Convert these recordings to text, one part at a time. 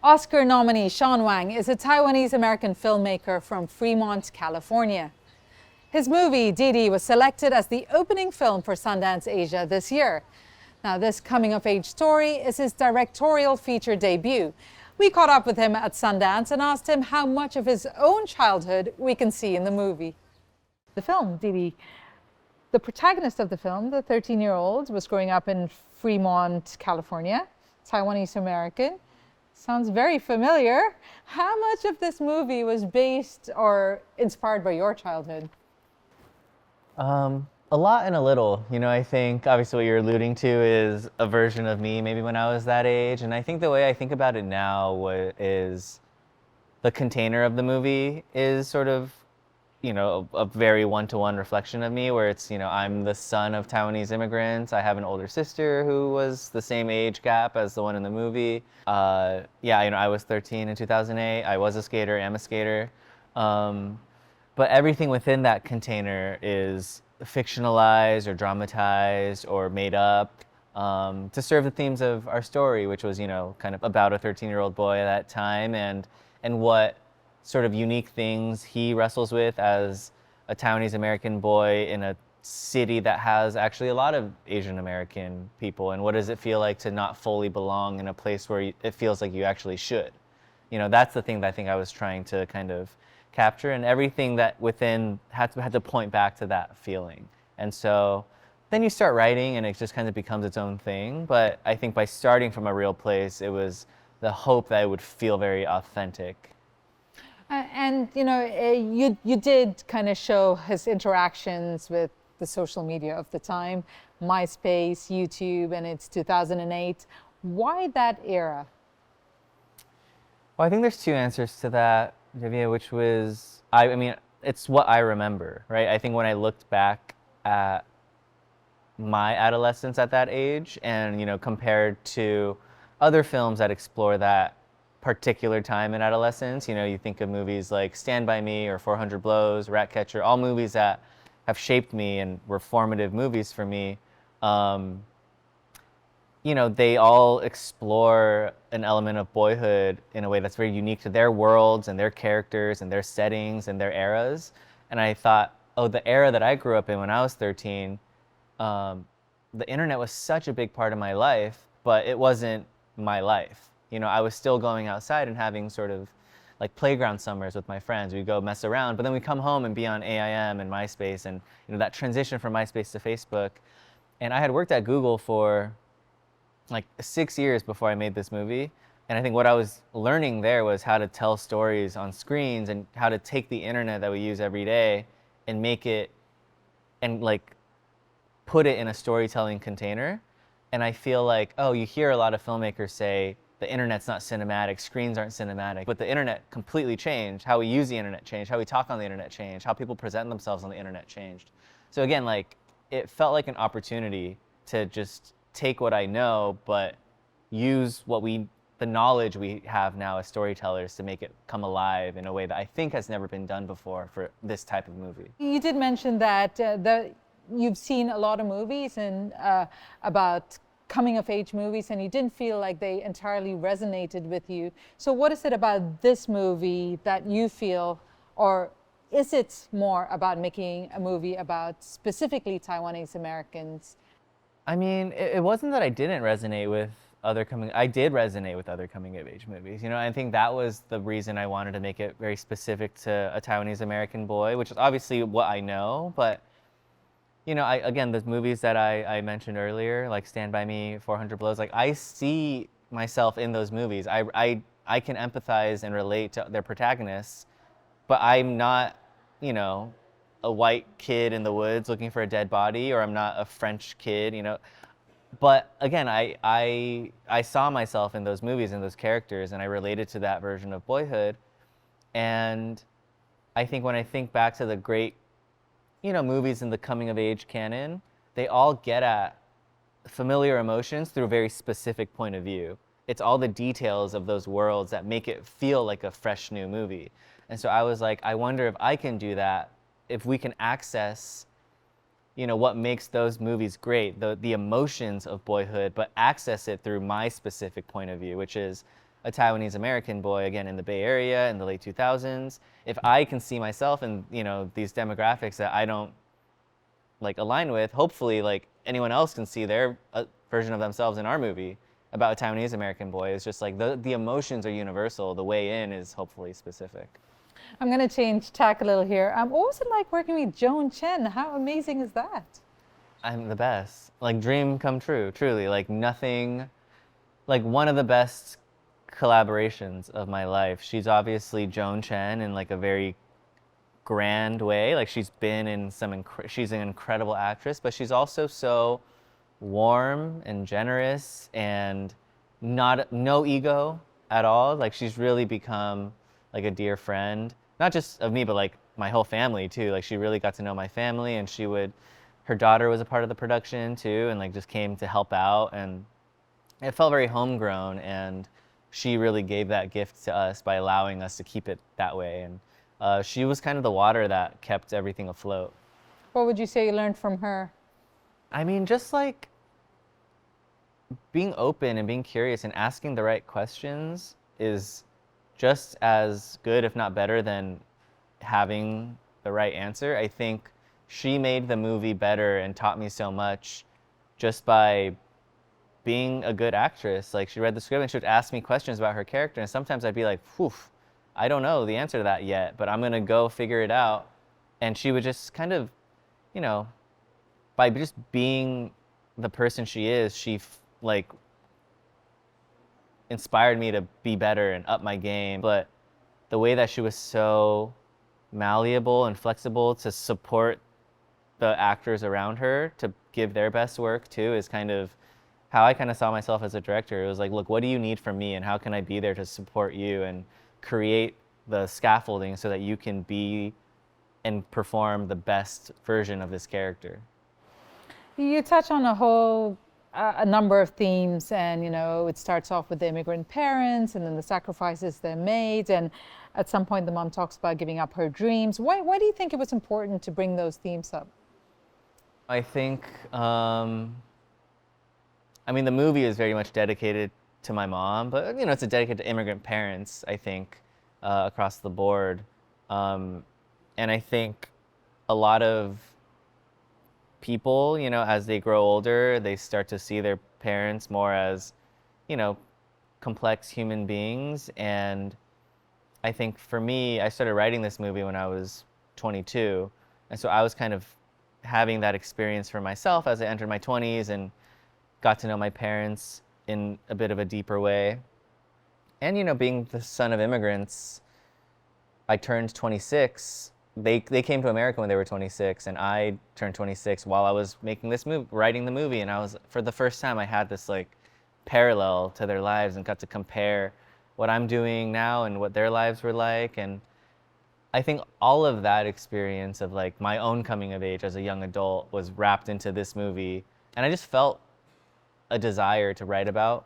Oscar nominee Wang is a Taiwanese-American filmmaker from Fremont, California. His movie, Didi, was selected as the opening film for Sundance Asia this year. Now, this coming-of-age story is his directorial feature debut. We caught up with him at Sundance and asked him how much of his own childhood we can see in the movie. The film, Didi, the protagonist of the film, the 13-year-old, was growing up in Fremont, California, Taiwanese-American. Sounds very familiar. How much of this movie was based or inspired by your childhood? A lot and a little. I think obviously what you're alluding to is a version of me maybe when I was that age. And I think the way I think about it now is the container of the movie is sort of, a very one-to-one reflection of me, where it's, I'm the son of Taiwanese immigrants. I have an older sister who was the same age gap as the one in the movie. I was 13 in 2008. I was a skater, am a skater. But everything within that container is fictionalized or dramatized or made up to serve the themes of our story, which was, kind of about a 13-year-old boy at that time and what sort of unique things he wrestles with as a Taiwanese American boy in a city that has actually a lot of Asian American people, and what does it feel like to not fully belong in a place where it feels like you actually should. That's the thing that I think I was trying to kind of capture, and everything that within had to point back to that feeling. And so then you start writing and it just kind of becomes its own thing. But I think by starting from a real place, it was the hope that it would feel very authentic. You did kind of show his interactions with the social media of the time, MySpace, YouTube, and it's 2008. Why that era? Well, I think there's two answers to that, Vivian, which was, I mean, it's what I remember, right? I think when I looked back at my adolescence at that age and, compared to other films that explore that particular time in adolescence, you think of movies like Stand By Me or 400 Blows, Ratcatcher, all movies that have shaped me and were formative movies for me. They all explore an element of boyhood in a way that's very unique to their worlds and their characters and their settings and their eras. And I thought, the era that I grew up in when I was 13, the internet was such a big part of my life, but it wasn't my life. I was still going outside and having sort of like playground summers with my friends. We'd go mess around, but then we'd come home and be on AIM and MySpace and, that transition from MySpace to Facebook. And I had worked at Google for like 6 years before I made this movie. And I think what I was learning there was how to tell stories on screens and how to take the internet that we use every day and make it and like put it in a storytelling container. And I feel like, you hear a lot of filmmakers say the internet's not cinematic, screens aren't cinematic, but the internet completely changed. How we use the internet changed, how we talk on the internet changed, how people present themselves on the internet changed. So again, it felt like an opportunity to just take what I know, but use the knowledge we have now as storytellers to make it come alive in a way that I think has never been done before for this type of movie. You did mention that you've seen a lot of movies and about coming-of-age movies, and you didn't feel like they entirely resonated with you. So what is it about this movie that you feel, or is it more about making a movie about specifically Taiwanese Americans? I mean, it wasn't that I didn't resonate with I did resonate with other coming-of-age movies. I think that was the reason I wanted to make it very specific to a Taiwanese American boy, which is obviously what I know, but again, the movies that I mentioned earlier, like Stand By Me, 400 Blows, I see myself in those movies. I can empathize and relate to their protagonists, but I'm not, a white kid in the woods looking for a dead body, or I'm not a French kid, But again, I saw myself in those movies and those characters, and I related to that version of boyhood. And I think when I think back to the great movies in the coming-of-age canon, they all get at familiar emotions through a very specific point of view. It's all the details of those worlds that make it feel like a fresh new movie. And so I was like, I wonder if I can do that, if we can access, what makes those movies great, the emotions of boyhood, but access it through my specific point of view, which is a Taiwanese American boy, again, in the Bay Area in the late 2000s, if I can see myself in, these demographics that I don't like align with, hopefully like anyone else can see their version of themselves in our movie about a Taiwanese American boy. It's just like the emotions are universal. The way in is hopefully specific. I'm going to change tack a little here. What was it like working with Joan Chen? How amazing is that? I'm the best. Like dream come true, truly. Like nothing, like one of the best collaborations of my life. She's obviously Joan Chen in like a very grand way. Like she's been in she's an incredible actress, but she's also so warm and generous and no ego at all. Like she's really become like a dear friend, not just of me, but like my whole family too. Like she really got to know my family, and her daughter was a part of the production too, and like just came to help out, and it felt very homegrown, and she really gave that gift to us by allowing us to keep it that way. And she was kind of the water that kept everything afloat. What would you say you learned from her? I mean, just like being open and being curious and asking the right questions is just as good, if not better, than having the right answer. I think she made the movie better and taught me so much just by being a good actress. Like she read the script and she would ask me questions about her character, and sometimes I'd be like, phew, I don't know the answer to that yet, but I'm gonna go figure it out. And she would just kind of, by just being the person she is, she like inspired me to be better and up my game. But the way that she was so malleable and flexible to support the actors around her to give their best work too is kind of how I kind of saw myself as a director. It was like, look, what do you need from me, and how can I be there to support you and create the scaffolding so that you can be and perform the best version of this character. You touch on a number of themes, and it starts off with the immigrant parents and then the sacrifices they made, and at some point the mom talks about giving up her dreams. Why do you think it was important to bring those themes up? I think, the movie is very much dedicated to my mom, but it's dedicated to immigrant parents, I think, across the board. And I think a lot of people, as they grow older, they start to see their parents more as, complex human beings. And I think for me, I started writing this movie when I was 22. And so I was kind of having that experience for myself as I entered my 20s and got to know my parents in a bit of a deeper way. And, being the son of immigrants, I turned 26. They came to America when they were 26, and I turned 26 while I was making this movie, writing the movie. And for the first time, I had this like parallel to their lives and got to compare what I'm doing now and what their lives were like. And I think all of that experience of like my own coming of age as a young adult was wrapped into this movie. And I just felt a desire to write about,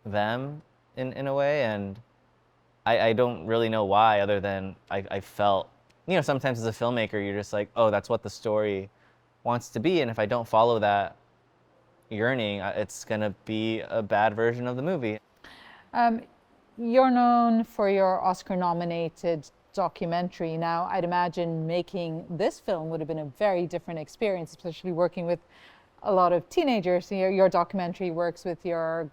them in a way. And I don't really know why, other than I felt, sometimes as a filmmaker, you're just like, oh, that's what the story wants to be. And if I don't follow that yearning, it's going to be a bad version of the movie. You're known for your Oscar-nominated documentary. Now, I'd imagine making this film would have been a very different experience, especially working with a lot of teenagers. Your documentary works with your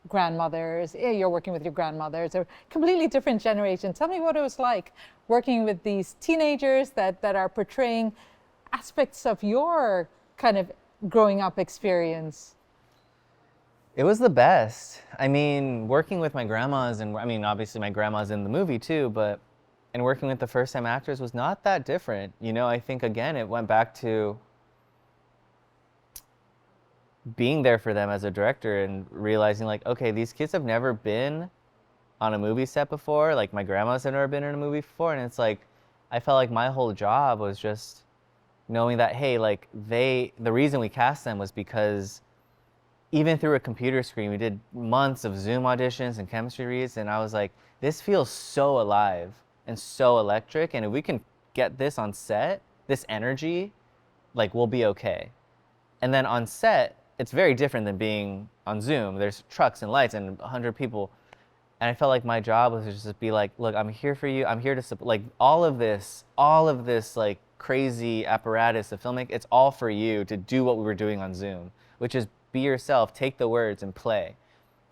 grandmothers, you're working with your grandmothers, a completely different generation. Tell me what it was like working with these teenagers that are portraying aspects of your kind of growing up experience. It was the best. Working with my grandmas, and obviously my grandma's in the movie too, and working with the first-time actors was not that different. I think, again, it went back to being there for them as a director and realizing like, okay, these kids have never been on a movie set before. Like my grandmas have never been in a movie before. And it's like, I felt like my whole job was just knowing that, hey, like the reason we cast them was because even through a computer screen, we did months of Zoom auditions and chemistry reads. And I was like, this feels so alive and so electric. And if we can get this on set, this energy, like we'll be okay. And then on set, it's very different than being on Zoom. There's trucks and lights and 100 people. And I felt like my job was to just be like, look, I'm here for you. I'm here to support, like all of this like crazy apparatus of filmmaking, it's all for you to do what we were doing on Zoom, which is be yourself, take the words and play.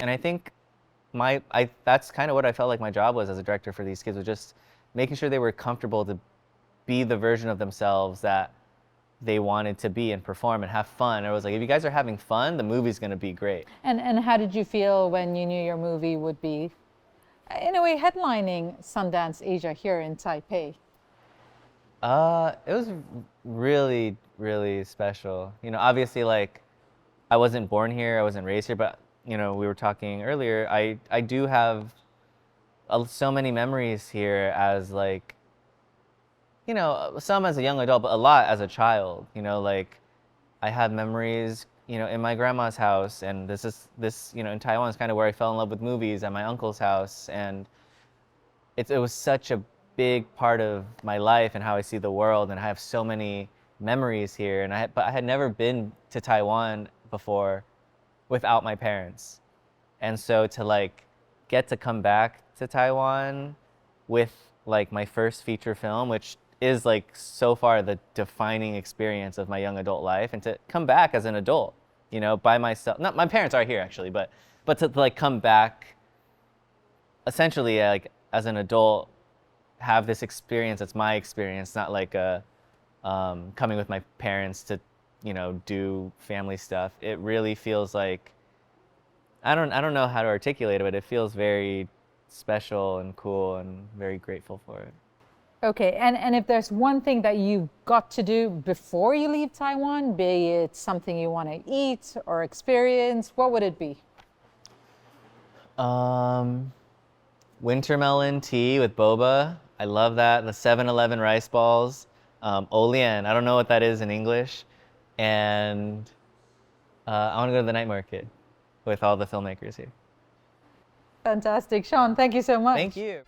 And I think that's kind of what I felt like my job was as a director for these kids, was just making sure they were comfortable to be the version of themselves that they wanted to be and perform and have fun. I was like, if you guys are having fun, the movie's gonna be great. And how did you feel when you knew your movie would be, in a way, headlining Sundance Asia here in Taipei? It was really, really special. You know, obviously, like, I wasn't born here, I wasn't raised here, but, you know, we were talking earlier, I do have so many memories here as, like, you know, some as a young adult, but a lot as a child. You know, like, I have memories, you know, in my grandma's house, and this, you know, in Taiwan is kind of where I fell in love with movies, at my uncle's house, and it was such a big part of my life and how I see the world, and I have so many memories here, and but I had never been to Taiwan before without my parents, and so to like get to come back to Taiwan with like my first feature film, which is like so far the defining experience of my young adult life, and to come back as an adult, you know, by myself. Not my parents are here actually, but to like come back essentially like as an adult, have this experience that's my experience, not like a coming with my parents to, you know, do family stuff. It really feels like, I don't know how to articulate it, but it feels very special and cool, and very grateful for it. Okay, and if there's one thing that you got to do before you leave Taiwan, be it something you want to eat or experience, what would it be? Winter melon tea with boba. I love that. The 7-Eleven rice balls. Olian, I don't know what that is in English. And I want to go to the night market with all the filmmakers here. Fantastic. Sean, thank you so much. Thank you.